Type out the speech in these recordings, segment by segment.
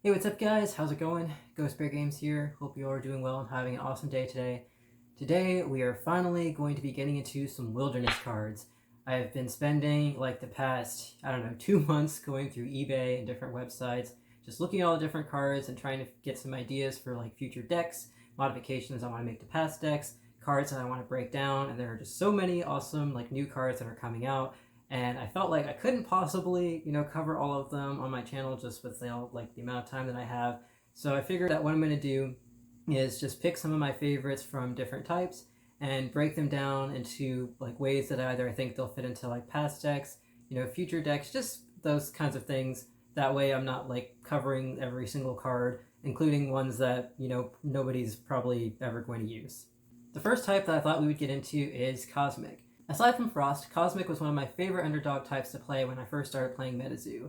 Hey, what's up guys? How's it going? Ghost Bear Games here. Hope you all are doing well and having an awesome day today. Today we are finally going to be getting into some wilderness cards. I've been spending like the past, 2 months going through eBay and different websites, just looking at all the different cards and trying to get some ideas for like future decks, modifications I want to make to past decks, cards that I want to break down, and there are just so many awesome like new cards that are coming out. And I felt like I couldn't possibly, cover all of them on my channel just with the amount of time that I have. So I figured that what I'm going to do is just pick some of my favorites from different types and break them down into like ways that either I think they'll fit into like past decks, future decks, just those kinds of things. That way I'm not like covering every single card, including ones that, nobody's probably ever going to use. The first type that I thought we would get into is Cosmic. Aside from Frost, Cosmic was one of my favorite underdog types to play when I first started playing MetaZoo.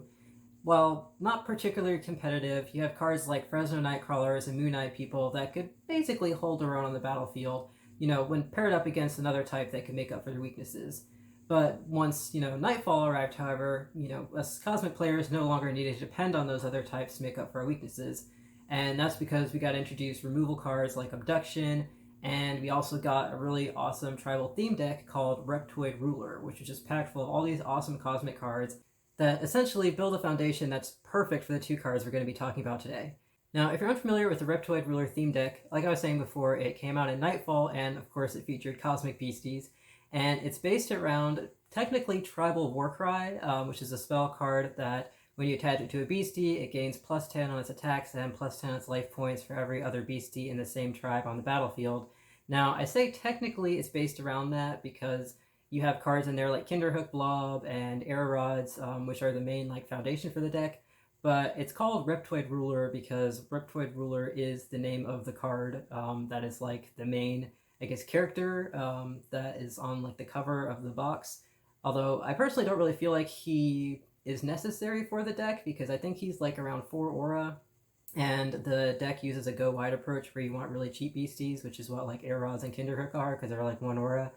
While not particularly competitive, you have cards like Fresno Nightcrawlers and Moon Eye People that could basically hold their own on the battlefield, when paired up against another type that could make up for their weaknesses. But once, Nightfall arrived, however, us Cosmic players no longer needed to depend on those other types to make up for our weaknesses. And that's because we got introduced removal cards like Abduction, and we also got a really awesome tribal theme deck called Reptoid Ruler, which is just packed full of all these awesome Cosmic cards that essentially build a foundation that's perfect for the two cards we're going to be talking about today. Now, if you're unfamiliar with the Reptoid Ruler theme deck, like I was saying before, it came out in Nightfall, and of course it featured Cosmic Beasties, and it's based around technically Tribal Warcry, which is a spell card that when you attach it to a beastie, it gains plus 10 on its attacks and plus 10 on its life points for every other beastie in the same tribe on the battlefield. Now, I say technically it's based around that because you have cards in there like Kinderhook Blob and Arrow Rods, which are the main like foundation for the deck. But it's called Reptoid Ruler because Reptoid Ruler is the name of the card that is like the main, I guess, character that is on like the cover of the box. Although I personally don't really feel like he is necessary for the deck because I think he's like around 4 aura, and the deck uses a go wide approach where you want really cheap beasties, which is what like Air Rods and Kinderhook are because they're like 1 aura.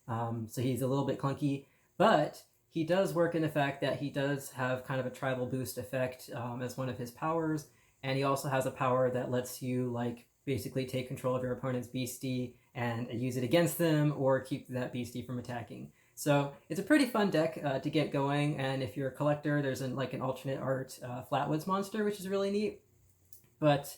So he's a little bit clunky, but he does work in the fact that he does have kind of a tribal boost effect as one of his powers, and he also has a power that lets you like basically take control of your opponent's beastie and use it against them or keep that beastie from attacking. So it's a pretty fun deck to get going, and if you're a collector, there's an alternate art Flatwoods monster, which is really neat. But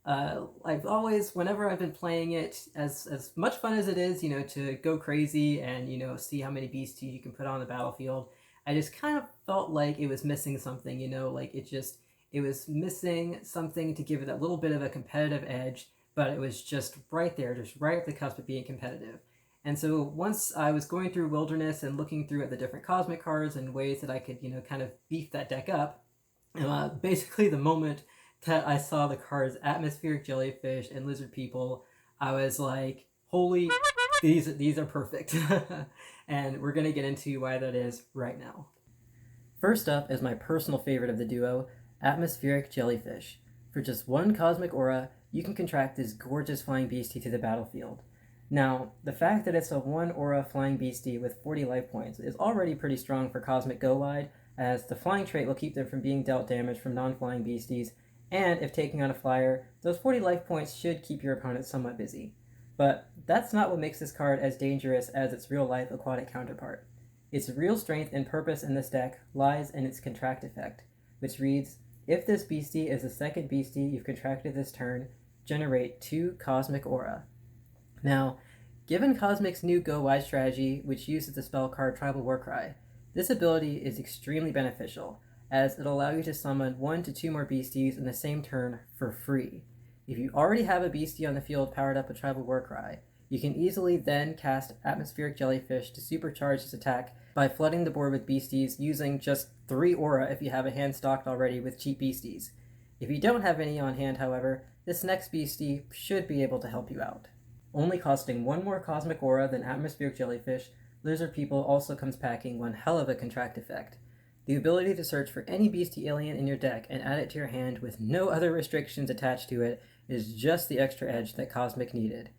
I've always, whenever I've been playing it, as much fun as it is, to go crazy and, see how many beasties you can put on the battlefield, I just kind of felt like it was missing something, it was missing something to give it a little bit of a competitive edge, but it was just right there, just right at the cusp of being competitive. And so once I was going through Wilderness and looking through at the different Cosmic cards and ways that I could, kind of beef that deck up, basically the moment that I saw the cards Atmospheric Jellyfish and Lizard People, I was like, holy, these are perfect. And we're going to get into why that is right now. First up is my personal favorite of the duo, Atmospheric Jellyfish. For just 1 Cosmic Aura, you can contract this gorgeous flying beastie to the battlefield. Now, the fact that it's a 1 aura flying beastie with 40 life points is already pretty strong for Cosmic Go Wide, as the flying trait will keep them from being dealt damage from non-flying beasties, and if taking on a flyer, those 40 life points should keep your opponent somewhat busy. But that's not what makes this card as dangerous as its real-life aquatic counterpart. Its real strength and purpose in this deck lies in its contract effect, which reads, if this beastie is the second beastie you've contracted this turn, generate 2 Cosmic Aura. Now, given Cosmic's new Go Wide strategy, which uses the spell card Tribal Warcry, this ability is extremely beneficial, as it'll allow you to summon 1 to 2 more beasties in the same turn for free. If you already have a beastie on the field powered up with Tribal Warcry, you can easily then cast Atmospheric Jellyfish to supercharge its attack by flooding the board with beasties using just 3 aura if you have a hand stocked already with cheap beasties. If you don't have any on hand, however, this next beastie should be able to help you out. Only costing 1 more Cosmic Aura than Atmospheric Jellyfish, Lizard People also comes packing one hell of a contract effect. The ability to search for any beastie alien in your deck and add it to your hand with no other restrictions attached to it is just the extra edge that Cosmic needed.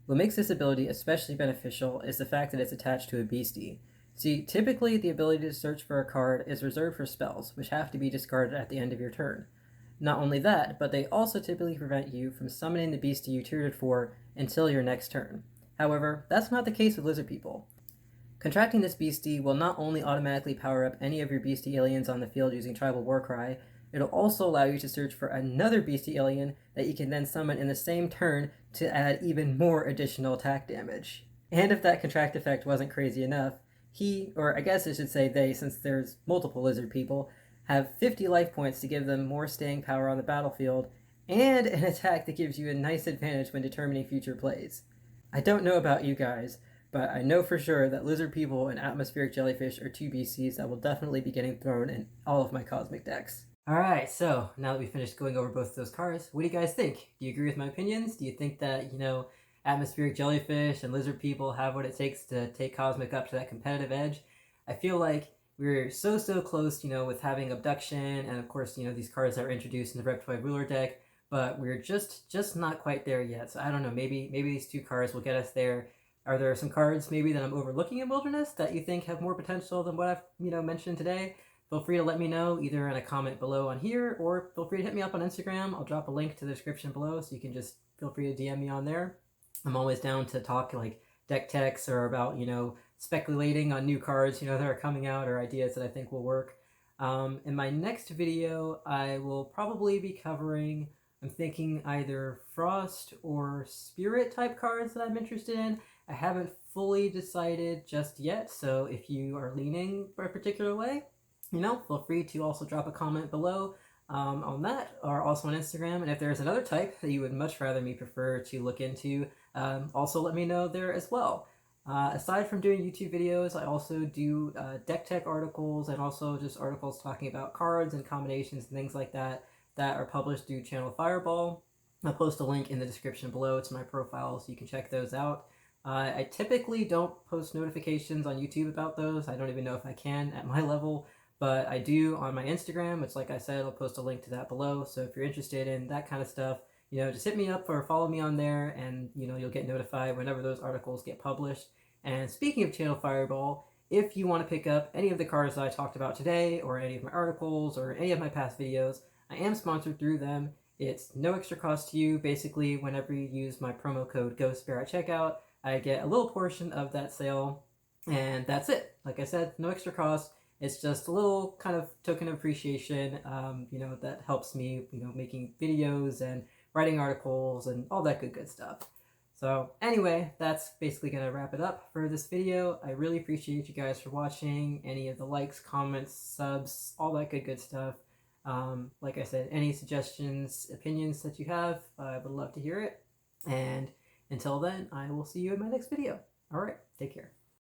What makes this ability especially beneficial is the fact that it's attached to a beastie. See, typically the ability to search for a card is reserved for spells, which have to be discarded at the end of your turn. Not only that, but they also typically prevent you from summoning the beastie you tiered for until your next turn. However, that's not the case with lizard people. Contracting this beastie will not only automatically power up any of your beastie aliens on the field using Tribal Warcry, it'll also allow you to search for another beastie alien that you can then summon in the same turn to add even more additional attack damage. And if that contract effect wasn't crazy enough, he, or I guess I should say they, since there's multiple lizard people, have 50 life points to give them more staying power on the battlefield, and an attack that gives you a nice advantage when determining future plays. I don't know about you guys, but I know for sure that lizard people and atmospheric jellyfish are two BCs that will definitely be getting thrown in all of my cosmic decks. Alright, so now that we finished going over both of those cards, what do you guys think? Do you agree with my opinions? Do you think that, atmospheric jellyfish and lizard people have what it takes to take cosmic up to that competitive edge? I feel like we're so close, with having abduction and of course, these cards that were introduced in the Reptoid Ruler deck, but we're just not quite there yet. So I don't know, maybe these two cards will get us there. Are there some cards maybe that I'm overlooking in Wilderness that you think have more potential than what I've mentioned today? Feel free to let me know either in a comment below on here, or feel free to hit me up on Instagram. I'll drop a link to the description below, so you can just feel free to DM me on there. I'm always down to talk like deck techs or about speculating on new cards that are coming out or ideas that I think will work. In my next video, I will probably be covering, I'm thinking either Frost or Spirit type cards that I'm interested in. I haven't fully decided just yet, so if you are leaning for a particular way, feel free to also drop a comment below on that, or also on Instagram. And if there's another type that you would much rather me prefer to look into, also let me know there as well. Aside from doing YouTube videos, I also do deck tech articles and also just articles talking about cards and combinations and things like that are published through Channel Fireball. I'll post a link in the description below to my profile so you can check those out. I typically don't post notifications on YouTube about those. I don't even know if I can at my level, but I do on my Instagram, which like I said, I'll post a link to that below. So if you're interested in that kind of stuff, just hit me up or follow me on there, and you'll get notified whenever those articles get published. And speaking of Channel Fireball, if you want to pick up any of the cards that I talked about today, or any of my articles, or any of my past videos, I am sponsored through them. It's no extra cost to you. Basically, whenever you use my promo code GHOSTBEAR at checkout, I get a little portion of that sale, and that's it. Like I said, no extra cost. It's just a little kind of token of appreciation, that helps me, making videos and writing articles and all that good stuff. So anyway, that's basically going to wrap it up for this video. I really appreciate you guys for watching. Any of the likes, comments, subs, all that good stuff. Like I said, any suggestions, opinions that you have, I would love to hear it. And until then, I will see you in my next video. All right, take care.